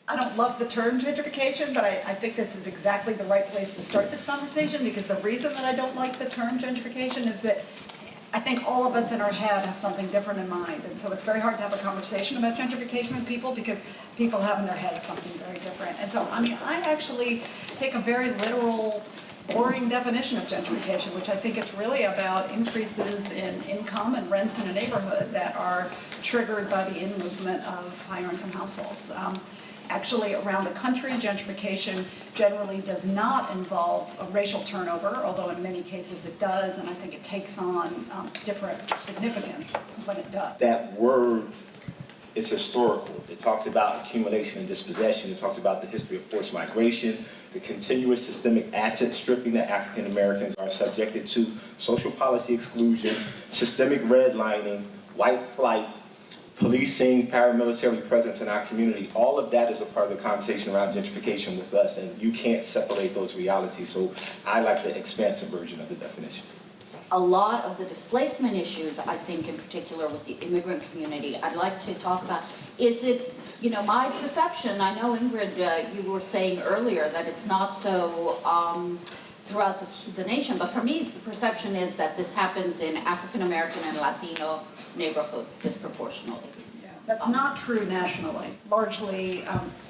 I don't love the term gentrification, but I think this is exactly the right place to start this conversation, because the reason that I don't like the term gentrification is that I think all of us in our head have something different in mind. And so it's very hard to have a conversation about gentrification with people because people have in their head something very different. And so, I mean, I actually take a very literal, boring definition of gentrification, which I think is really about increases in income and rents in a neighborhood that are triggered by the in-movement of higher income households. Actually, around the country, gentrification generally does not involve a racial turnover, although in many cases it does, and I think it takes on different significance when it does. That word is historical. It talks about accumulation and dispossession. It talks about the history of forced migration, the continuous systemic asset stripping that African Americans are subjected to, social policy exclusion, systemic redlining, white flight, policing, paramilitary presence in our community. All of that is a part of the conversation around gentrification with us, and you can't separate those realities. So I like the expansive version of the definition. A lot of the displacement issues, I think in particular with the immigrant community, I'd like to talk about, is it, you know, my perception, I know Ingrid, you were saying earlier that it's not so throughout the nation, but for me, the perception is that this happens in African American and Latino neighborhoods disproportionately. Yeah, that's not true nationally. Largely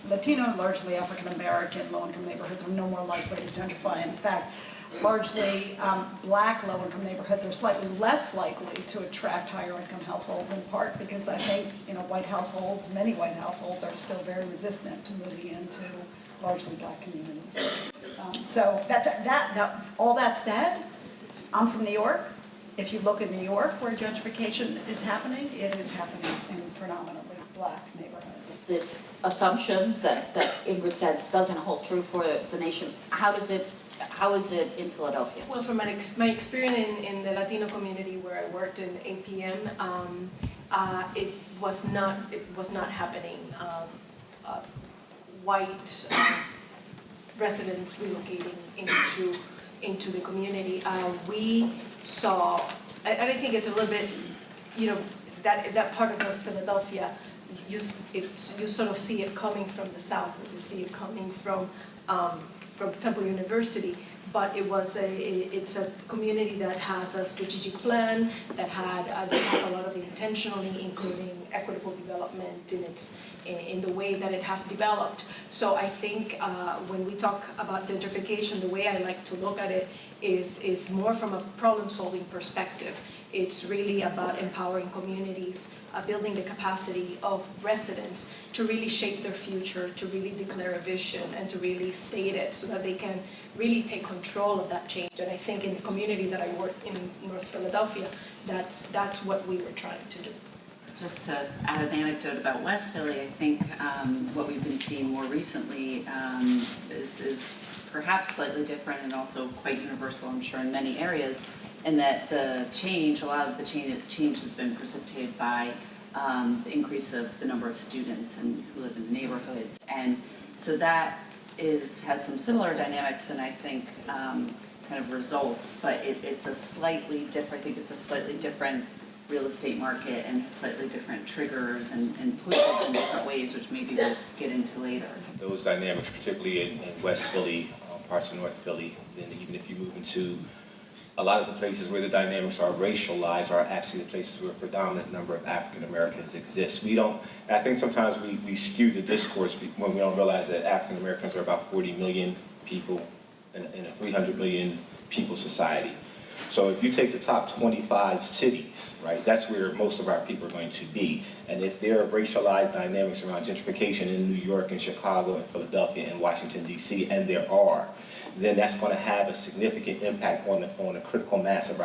Latino, largely African American low-income neighborhoods are no more likely to gentrify. In fact, largely black low-income neighborhoods are slightly less likely to attract higher income households, in part because I think, you know, white households, many white households are still very resistant to moving into largely black communities. So all that said, I'm from New York. If you look in New York where gentrification is happening, it is happening in predominantly black neighborhoods. This assumption that Ingrid says doesn't hold true for the nation, how is it in Philadelphia? Well, from my experience in the Latino community where I worked in APM, it was not happening. White residents relocating into the community. We saw, I think it's a little bit, you know, that part of Philadelphia, you sort of see it coming from the south, you see it coming from Temple University, but it's a community that has a strategic plan, that has a lot of intentionally including equitable development in the way that it has developed. So I think when we talk about gentrification, the way I like to look at it is more from a problem-solving perspective. It's really about empowering communities, building the capacity of residents to really shape their future, to really declare a vision, and to really state it so that they can really take control of that change. And I think in the community that I work in North Philadelphia, that's what we were trying to do. Just to add an anecdote about West Philly, I think what we've been seeing more recently is perhaps slightly different and also quite universal, I'm sure, in many areas, and that a lot of the change has been precipitated by the increase of the number of students and who live in the neighborhoods. And so that has some similar dynamics and I think kind of results, but it's a slightly different, I think it's a slightly different real estate market and slightly different triggers and pushes in different ways, which maybe we'll get into later. Those dynamics, particularly in West Philly, parts of North Philly, then even if you move into a lot of the places where the dynamics are racialized are actually the places where a predominant number of African Americans exist. I think sometimes we skew the discourse when we don't realize that African Americans are about 40 million people in a 300 million people society. So if you take the top 25 cities, right, that's where most of our people are going to be. And if there are racialized dynamics around gentrification in New York and Chicago and Philadelphia and Washington, D.C., and there are, then that's going to have a significant impact on the critical mass of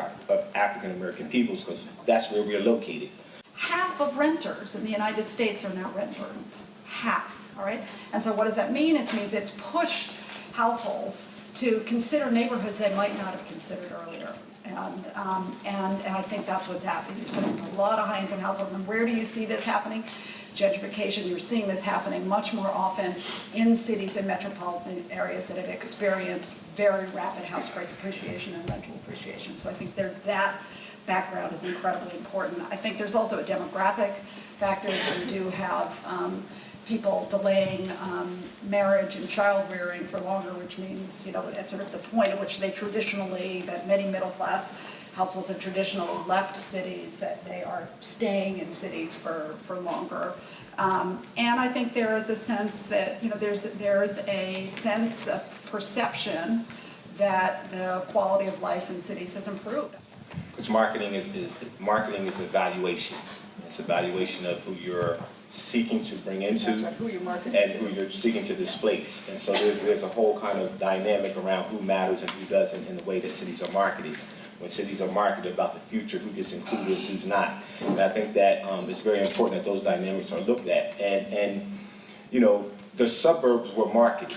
African American peoples, because that's where we're located. Half of renters in the United States are now rent burdened. Half, all right? And so what does that mean? It means it's pushed households to consider neighborhoods they might not have considered earlier. And I think that's what's happening. You're seeing a lot of high-income households. And where do you see this happening? Gentrification, you're seeing this happening much more often in cities and metropolitan areas that have experienced very rapid house price appreciation and rental appreciation. So I think there's that background is incredibly important. I think there's also a demographic factor. We do have people delaying marriage and child rearing for longer, which means, at sort of the point at which they traditionally, that many middle-class households have traditionally left cities, that they are staying in cities for longer. And I think there is a sense that, there's a sense of perception that the quality of life in cities has improved. Because marketing is evaluation. It's evaluation of who you're seeking to bring into That's right, who you're marketing and to. who you're seeking to displace. And so there's a whole kind of dynamic around who matters and who doesn't in the way that cities are marketed. When cities are marketed about the future, who gets included and who's not. And I think that it's very important that those dynamics are looked at. And the suburbs were marketed.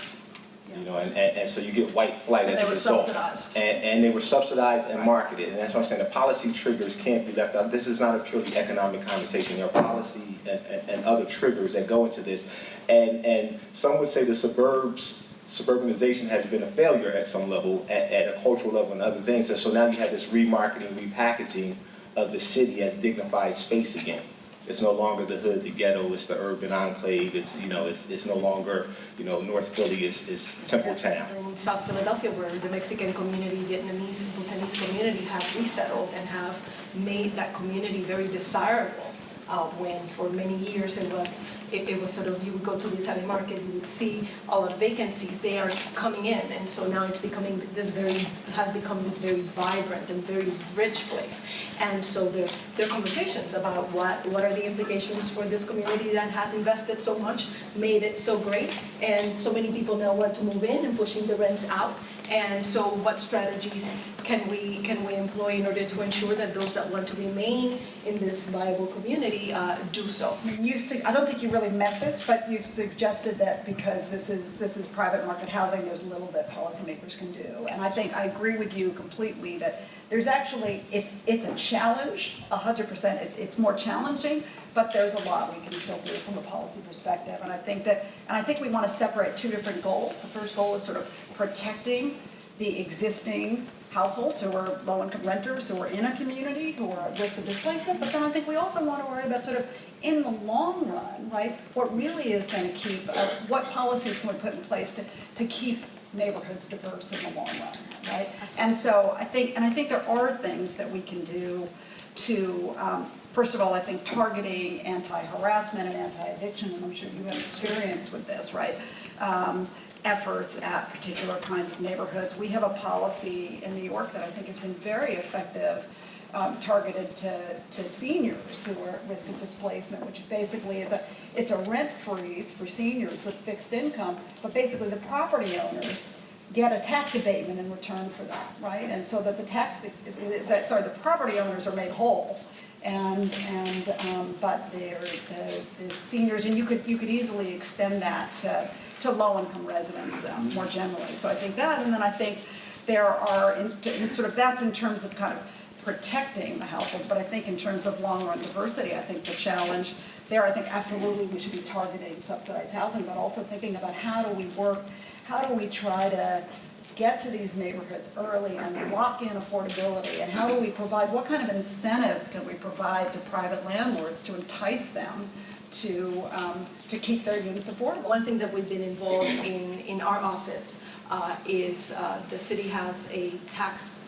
And so you get white flight And as they a were result. subsidized. And they were subsidized and marketed, and that's what I'm saying, the policy triggers can't be left out. This is not a purely economic conversation. There are policy and other triggers that go into this. And some would say the suburbanization has been a failure at some level, at a cultural level and other things. And so now you have this remarketing, repackaging of the city as dignified space again. It's no longer the hood, the ghetto, it's the urban enclave, it's no longer, North Philly is Temple Town. In South Philadelphia, where the Mexican community, Vietnamese, Bhutanese community have resettled and have made that community very desirable. When for many years it was sort of, you would go to the Italian market, you would see all of the vacancies, they are coming in, and so now it's becoming has become this very vibrant and very rich place. And so there are conversations about what are the implications for this community that has invested so much, made it so great, and so many people now want to move in and pushing the rents out. And so what strategies can we employ in order to ensure that those that want to remain in this viable community do so? I don't think you really meant this, but you suggested that because this is private market housing, there's little that policymakers can do. And I think I agree with you completely that there's actually, it's a challenge, 100%. It's more challenging, but there's a lot we can still do from a policy perspective. And I think we want to separate two different goals. The first goal is sort of protecting the existing households who are low-income renters, who are in a community, who are at risk of displacement. But then I think we also want to worry about sort of, in the long run, right, what really is going to keep, what policies can we put in place to keep neighborhoods diverse in the long run, right? And so I think there are things that we can do to, first of all, I think targeting anti-harassment and anti-eviction, and I'm sure you have experience with this, right? Efforts at particular kinds of neighborhoods. We have a policy in New York that I think has been very effective, targeted to seniors who are at risk of displacement, which basically it's a rent freeze for seniors with fixed income, but basically the property owners get a tax abatement in return for that, right? And so that the property owners are made whole, but the seniors, and you could easily extend that to low-income residents more generally. So I think that, and then I think there are, that's in terms of kind of protecting the households, but I think in terms of long-run diversity, I think the challenge there, I think absolutely we should be targeting subsidized housing, but also thinking about how do we try to get to these neighborhoods early and lock in affordability, and how do we provide, what kind of incentives can we provide to private landlords to entice them to keep their units affordable? One thing that we've been involved in our office is the city has a tax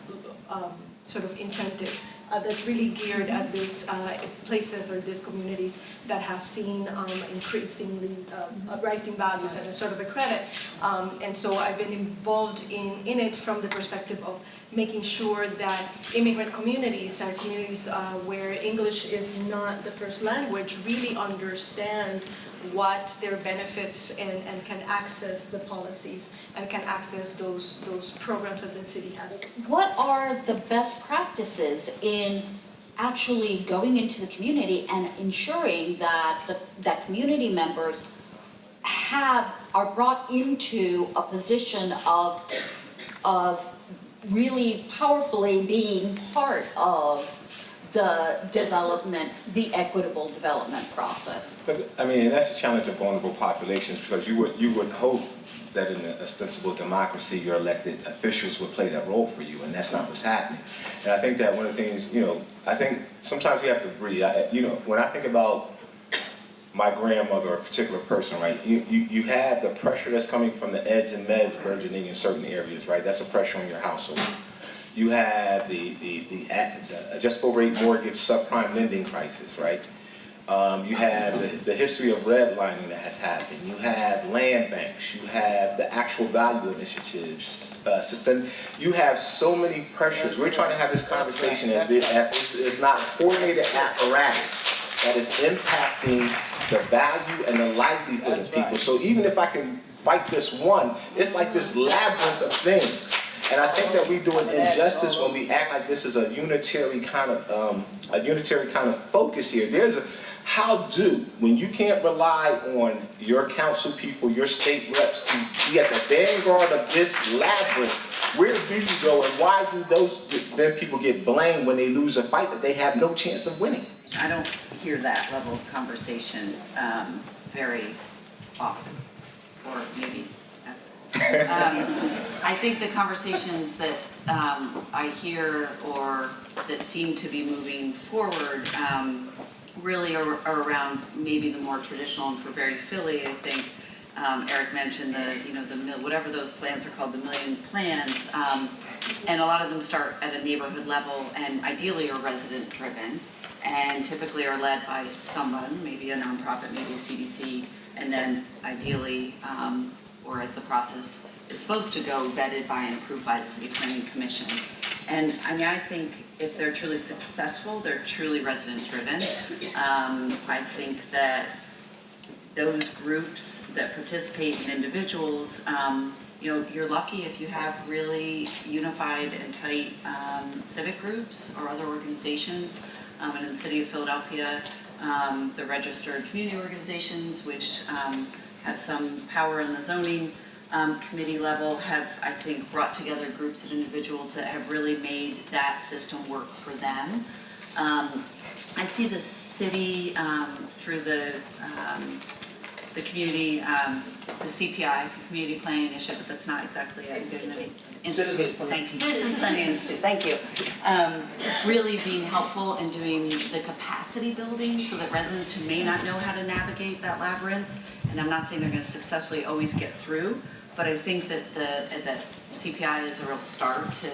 sort of incentive that's really geared at these places or these communities that has seen increasingly rising values and a sort of a credit. And so I've been involved in it from the perspective of making sure that immigrant communities and communities where English is not the first language really understand what their benefits and can access the policies and can access those programs that the city has. What are the best practices in actually going into the community and ensuring that that community members are brought into a position of really powerfully being part of the development, the equitable development process? But I mean, that's a challenge of vulnerable populations, because you would hope that in an ostensible democracy, your elected officials would play that role for you, and that's not what's happening. And I think that one of the things, I think sometimes we have to breathe. When I think about my grandmother or a particular person, right? You have the pressure that's coming from the eds and meds burgeoning in certain areas, right? That's a pressure on your household. You have the adjustable rate mortgage subprime lending crisis, right? You have the history of redlining that has happened. You have land banks. You have the actual value initiatives. You have so many pressures. We're trying to have this conversation as if it's not a coordinated apparatus that is impacting the value and the livelihood of people. So even if I can fight this one, it's like this labyrinth of things. And I think that we do an injustice when we act like this is a unitary kind of focus here. When you can't rely on your council people, your state reps to be at the vanguard of this labyrinth, where do you go and why do then people get blamed when they lose a fight that they have no chance of winning? I don't hear that level of conversation very often, or maybe ever. I think the conversations that I hear or that seem to be moving forward really are around maybe the more traditional, and for very Philly, I think Eric mentioned whatever those plans are called, the million plans, and a lot of them start at a neighborhood level and ideally are resident driven and typically are led by someone, maybe a nonprofit, maybe a CDC, and then ideally, or as the process is supposed to go, vetted by and approved by the City Planning Commission. And I mean, I think if they're truly successful, they're truly resident driven. I think that those groups that participate in individuals, you're lucky if you have really unified and tight civic groups or other organizations. And in the city of Philadelphia, the registered community organizations, which have some power in the zoning committee level, have, I think, brought together groups of individuals that have really made that system work for them. I see the city through the community, the CPI, the Community Planning Initiative, but that's not exactly a good name. Citizens Planning Institute, thank you. Really being helpful in doing the capacity building so that residents who may not know how to navigate that labyrinth, and I'm not saying they're going to successfully always get through, but I think that that CPI is a real start to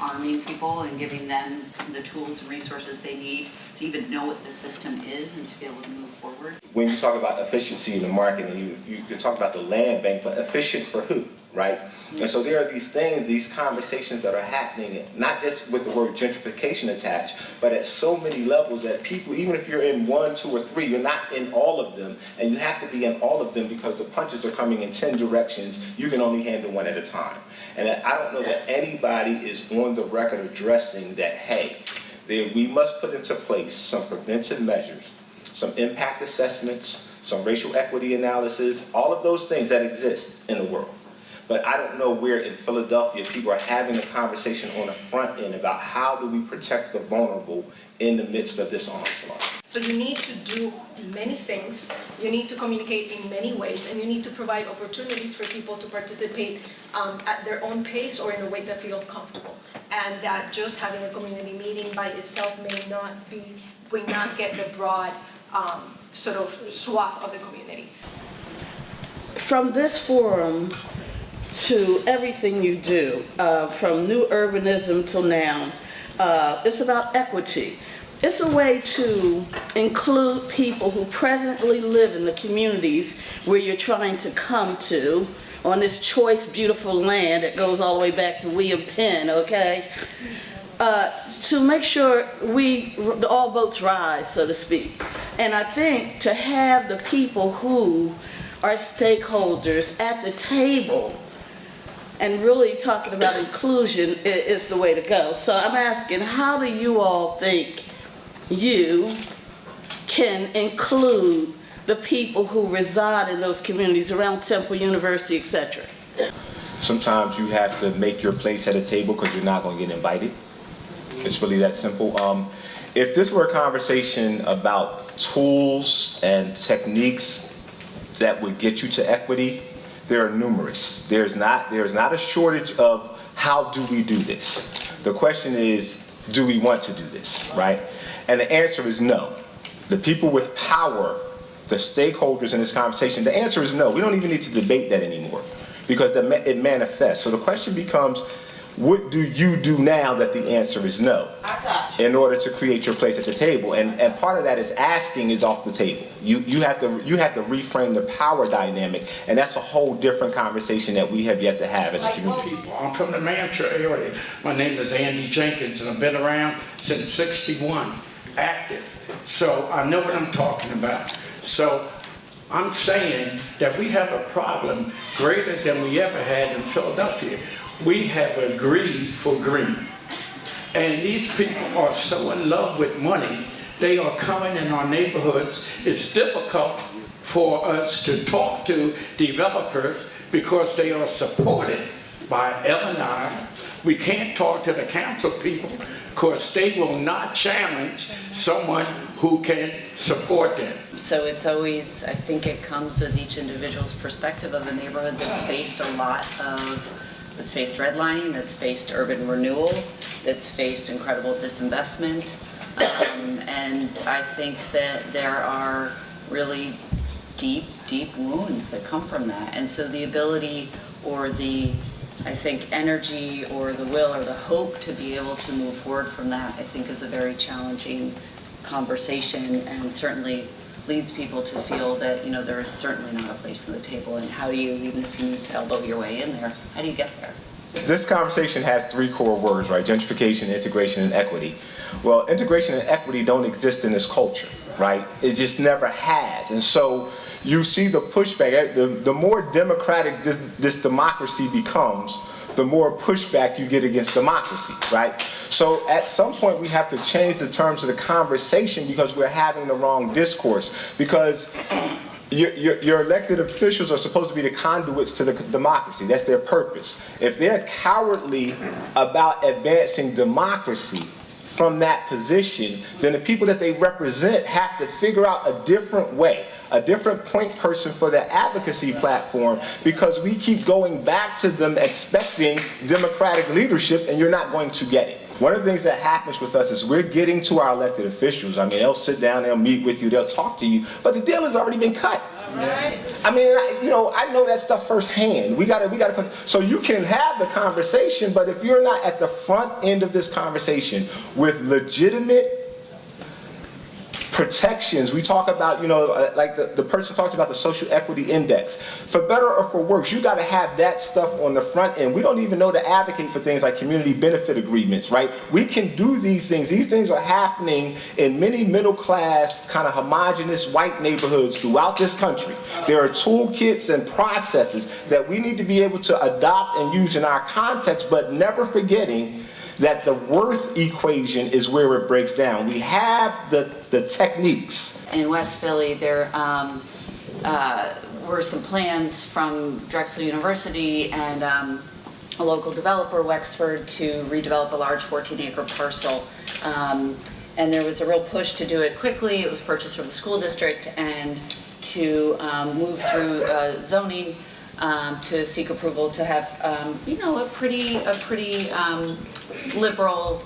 arming people and giving them the tools and resources they need to even know what the system is and to be able to move forward. When you talk about efficiency in the market, and you can talk about the land bank, but efficient for who, right? And so there are these things, these conversations that are happening, not just with the word gentrification attached, but at so many levels that people, even if you're in 1, 2, or 3, you're not in all of them, and you have to be in all of them because the punches are coming in 10 directions. You can only handle one at a time. And I don't know that anybody is on the record addressing that, hey, we must put into place some preventive measures, some impact assessments, some racial equity analysis, all of those things that exist in the world. But I don't know where in Philadelphia people are having a conversation on the front end about how do we protect the vulnerable in the midst of this onslaught. So you need to do many things, you need to communicate in many ways, and you need to provide opportunities for people to participate at their own pace or in a way that feels comfortable. And that just having a community meeting by itself will not get the broad sort of swath of the community. From this forum to everything you do, from new urbanism till now, it's about equity. It's a way to include people who presently live in the communities where you're trying to come to on this choice, beautiful land that goes all the way back to William Penn, okay? To make sure all boats rise, so to speak. And I think to have the people who are stakeholders at the table and really talking about inclusion is the way to go. So I'm asking, how do you all think you can include the people who reside in those communities around Temple University, etc.? Sometimes you have to make your place at a table because you're not going to get invited. It's really that simple. If this were a conversation about tools and techniques that would get you to equity, there are numerous. There's not a shortage of how do we do this. The question is, do we want to do this, right? And the answer is no. The people with power the stakeholders in this conversation? The answer is no. We don't even need to debate that anymore because it manifests. So the question becomes, what do you do now that the answer is no? I got you. In order to create your place at the table. And part of that is asking is off the table. You have to reframe the power dynamic, and that's a whole different conversation that we have yet to have as a community. People, I'm from the Mantra area. My name is Andy Jenkins, and I've been around since '61, active. So I know what I'm talking about. So I'm saying that we have a problem greater than we ever had in Philadelphia. We have a greed for green. And these people are so in love with money, they are coming in our neighborhoods. It's difficult for us to talk to developers because they are supported by L&I. We can't talk to the council people because they will not challenge someone who can support them. So it's always, I think it comes with each individual's perspective of a neighborhood that's faced that's faced redlining, that's faced urban renewal, that's faced incredible disinvestment. And I think that there are really deep, deep wounds that come from that. And so the ability or the, I think, energy or the will or the hope to be able to move forward from that, I think is a very challenging conversation, and certainly leads people to feel that, you know, there is certainly not a place at the table, and how do you, even if you need to elbow your way in there, how do you get there? This conversation has three core words, right? Gentrification, integration, and equity. Well, integration and equity don't exist in this culture, right? It just never has. And so you see the pushback. The more democratic this democracy becomes, the more pushback you get against democracy, right? So at some point we have to change the terms of the conversation because we're having the wrong discourse. Because your elected officials are supposed to be the conduits to the democracy. That's their purpose. If they're cowardly about advancing democracy from that position, then the people that they represent have to figure out a different way, a different point person for their advocacy platform, because we keep going back to them expecting democratic leadership, and you're not going to get it. One of the things that happens with us is we're getting to our elected officials. I mean, they'll sit down, they'll meet with you, they'll talk to you, but the deal has already been cut. Right. I mean, I know that stuff firsthand. We gotta. So you can have the conversation, but if you're not at the front end of this conversation with legitimate protections, we talk about, like the person talks about the social equity index. For better or for worse, you gotta have that stuff on the front end. We don't even know to advocate for things like community benefit agreements, right? We can do these things. These things are happening in many middle class, kind of homogenous white neighborhoods throughout this country. There are toolkits and processes that we need to be able to adopt and use in our context, but never forgetting that the worth equation is where it breaks down. We have the techniques. In West Philly, there were some plans from Drexel University and a local developer, Wexford, to redevelop a large 14-acre parcel. And there was a real push to do it quickly. It was purchased from the school district, and to move through zoning to seek approval to have, a pretty liberal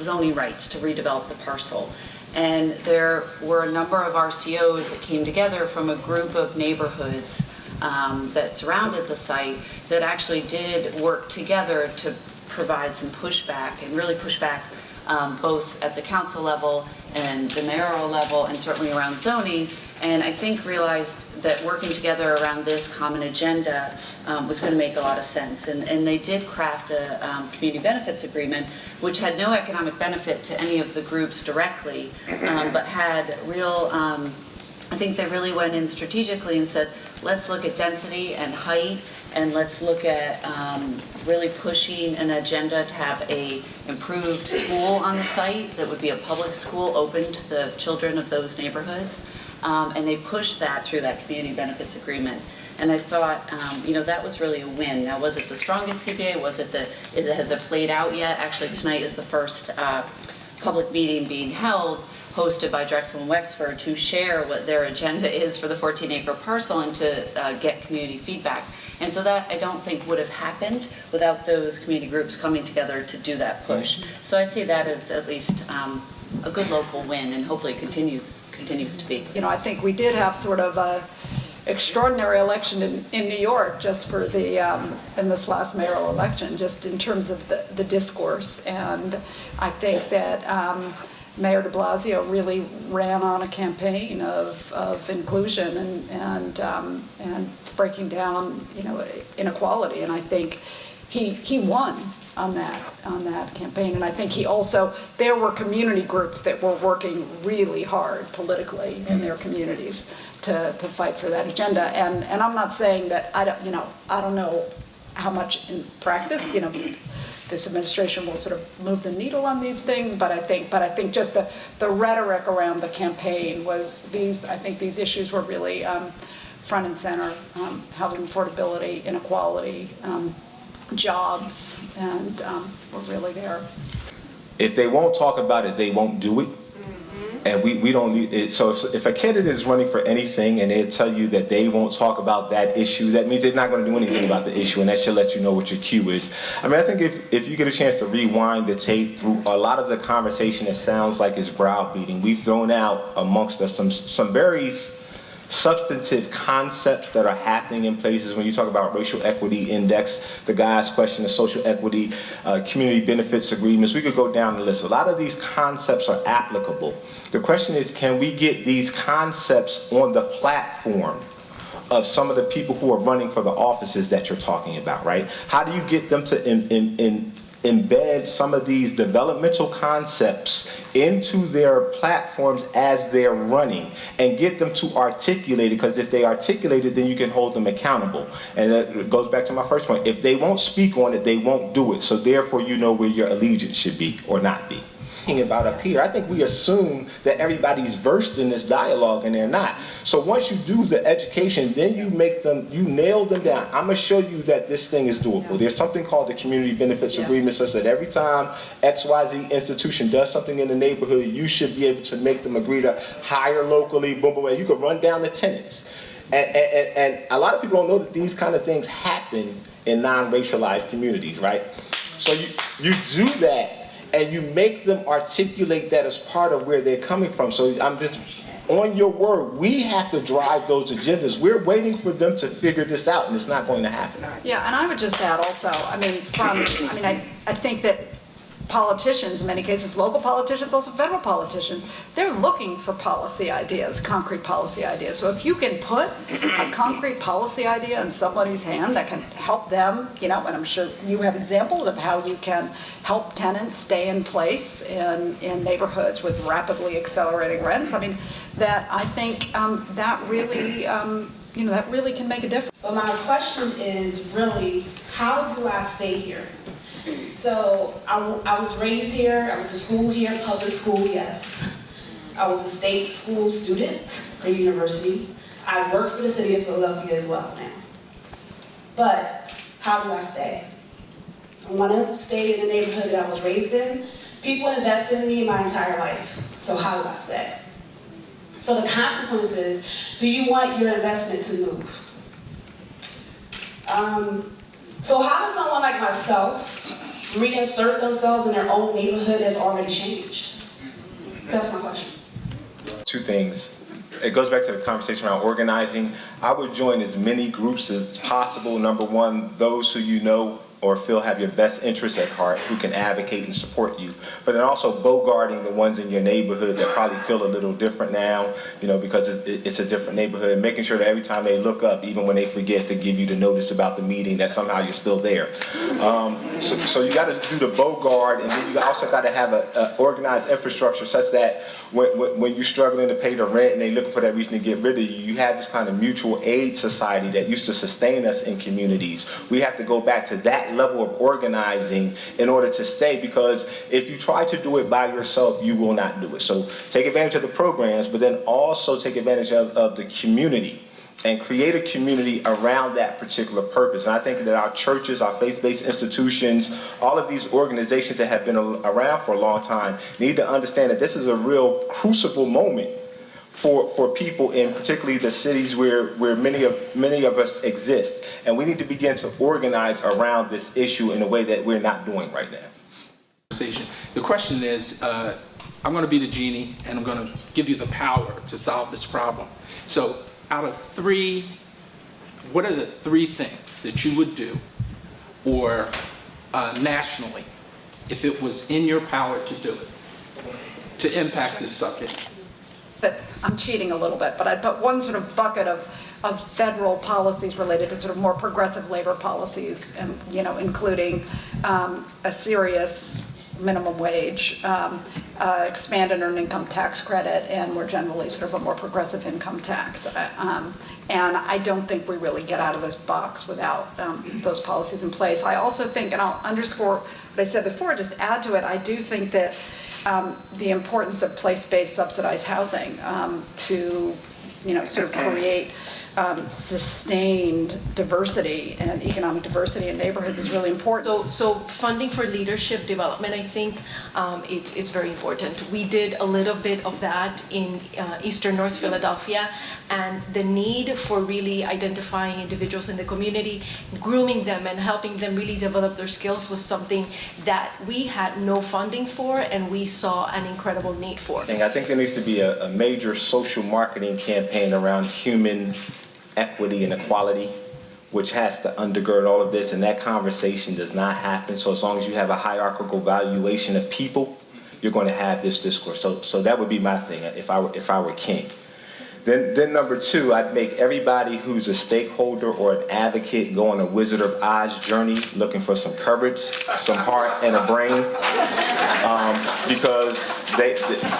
zoning rights to redevelop the parcel. And there were a number of RCOs that came together from a group of neighborhoods that surrounded the site that actually did work together to provide some pushback, and really push back both at the council level and the mayoral level, and certainly around zoning. And I think realized that working together around this common agenda was going to make a lot of sense. And they did craft a community benefits agreement, which had no economic benefit to any of the groups directly, but had real, I think they really went in strategically and said, let's look at density and height, and let's look at really pushing an agenda to have a improved school on the site that would be a public school open to the children of those neighborhoods. And they pushed that through that community benefits agreement. And I thought, that was really a win. Now, was it the strongest CBA? Has it played out yet? Actually, tonight is the first public meeting being held, hosted by Drexel and Wexford, to share what their agenda is for the 14-acre parcel and to get community feedback. And so that, I don't think, would have happened without those community groups coming together to do that push. So I see that as at least a good local win, and hopefully continues continues to be. You know, I think we did have sort of a extraordinary election in New York just for the, in this last mayoral election, just in terms of the discourse. And I think that Mayor de Blasio really ran on a campaign of inclusion and breaking down, you know, inequality. And I think he won on that campaign. And I think he also, there were community groups that were working really hard politically in their communities to fight for that agenda. And I'm not saying that I don't know how much in practice, you know, this administration will sort of move the needle on these things, but I think just the rhetoric around the campaign was I think these issues were really front and center, housing affordability, inequality, jobs, and we're really there. If they won't talk about it, they won't do it. And we don't need it. So if a candidate is running for anything and they tell you that they won't talk about that issue, that means they're not going to do anything about the issue, and that should let you know what your cue is. I mean, I think if you get a chance to rewind the tape through a lot of the conversation, it sounds like it's browbeating. We've thrown out amongst us some very substantive concepts that are happening in places. When you talk about racial equity index, the guy's question of social equity, community benefits agreements, we could go down the list. A lot of these concepts are applicable. The question is, can we get these concepts on the platform of some of the people who are running for the offices that you're talking about, right? How do you get them to embed some of these developmental concepts into their platforms as they're running and get them to articulate it? Because if they articulate it, then you can hold them accountable. And that goes back to my first point. If they won't speak on it, they won't do it. So therefore, you know where your allegiance should be or not be. About up here, I think we assume that everybody's versed in this dialogue, and they're not. So once you do the education, then you nail them down. I'm gonna show you that this thing is doable. Yeah. There's something called the community benefits agreement, such that every time XYZ institution does something in the neighborhood, you should be able to make them agree to hire locally, boom, boom, and you can run down the tenants. And a lot of people don't know that these kind of things happen in non-racialized communities, right? So you do that, and you make them articulate that as part of where they're coming from. So I'm just, on your word, we have to drive those agendas. We're waiting for them to figure this out, and it's not going to happen. Yeah, and I would just add also, I think that politicians, in many cases, local politicians, also federal politicians, they're looking for policy ideas, concrete policy ideas. So if you can put a concrete policy idea in somebody's hand that can help them, you know, and I'm sure you have examples of how you can help tenants stay in place in neighborhoods with rapidly accelerating rents. I mean, that I think that really, you know, that really can make a difference. But my question is really, how do I stay here? So I was raised here, I went to school here, public school, yes. I was a state school student for university. I work for the city of Philadelphia as well now. But how do I stay? I want to stay in the neighborhood that I was raised in. People invested in me my entire life, so how do I stay? So the consequence is, do you want your investment to move? So how does someone like myself reinsert themselves in their own neighborhood that's already changed? That's my question. Two things. It goes back to the conversation around organizing. I would join as many groups as possible. Number one, those who you know or feel have your best interests at heart, who can advocate and support you. But then also bogarting the ones in your neighborhood that probably feel a little different now, you know, because it's a different neighborhood, and making sure that every time they look up, even when they forget, to give you the notice about the meeting, that somehow you're still there. So you got to do the bogart, and then you also got to have an organized infrastructure such that when you're struggling to pay the rent and they're looking for that reason to get rid of you, you have this kind of mutual aid society that used to sustain us in communities. We have to go back to that level of organizing in order to stay, because if you try to do it by yourself, you will not do it. So take advantage of the programs, but then also take advantage of the community and create a community around that particular purpose. And I think that our churches, our faith-based institutions, all of these organizations that have been around for a long time need to understand that this is a real crucible moment for people in particularly the cities where many of us exist. And we need to begin to organize around this issue in a way that we're not doing right now. The question is, I'm going to be the genie, and I'm going to give you the power to solve this problem. So out of 3, what are the 3 things that you would do, or nationally, if it was in your power to do it, to impact this subject? But I'm cheating a little bit, but I'd put one sort of bucket of federal policies related to sort of more progressive labor policies, and, you know, including a serious minimum wage, expanded earned income tax credit, and more generally sort of a more progressive income tax. And I don't think we really get out of this box without those policies in place. I also think, and I'll underscore what I said before, just add to it, I do think that the importance of place-based subsidized housing to, you know, sort of create sustained diversity and economic diversity in neighborhoods is really important. So funding for leadership development, I think it's very important. We did a little bit of that in Eastern North Philadelphia, and the need for really identifying individuals in the community, grooming them and helping them really develop their skills was something that we had no funding for, and we saw an incredible need for. I think there needs to be a major social marketing campaign around human equity and equality, which has to undergird all of this, and that conversation does not happen. So as long as you have a hierarchical valuation of people, you're going to have this discourse. So that would be my thing if I were king. Then number 2, I'd make everybody who's a stakeholder or an advocate go on a Wizard of Oz journey, looking for some courage, some heart, and a brain, because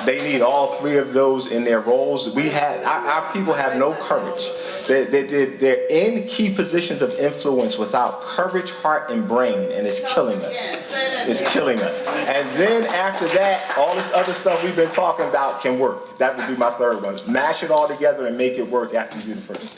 they need all 3 of those in their roles. Our people have no courage. They're in key positions of influence without courage, heart, and brain, and it's killing us. It's killing us. And then after that, all this other stuff we've been talking about can work. That would be my 3rd one. Mash it all together and make it work after you do the first.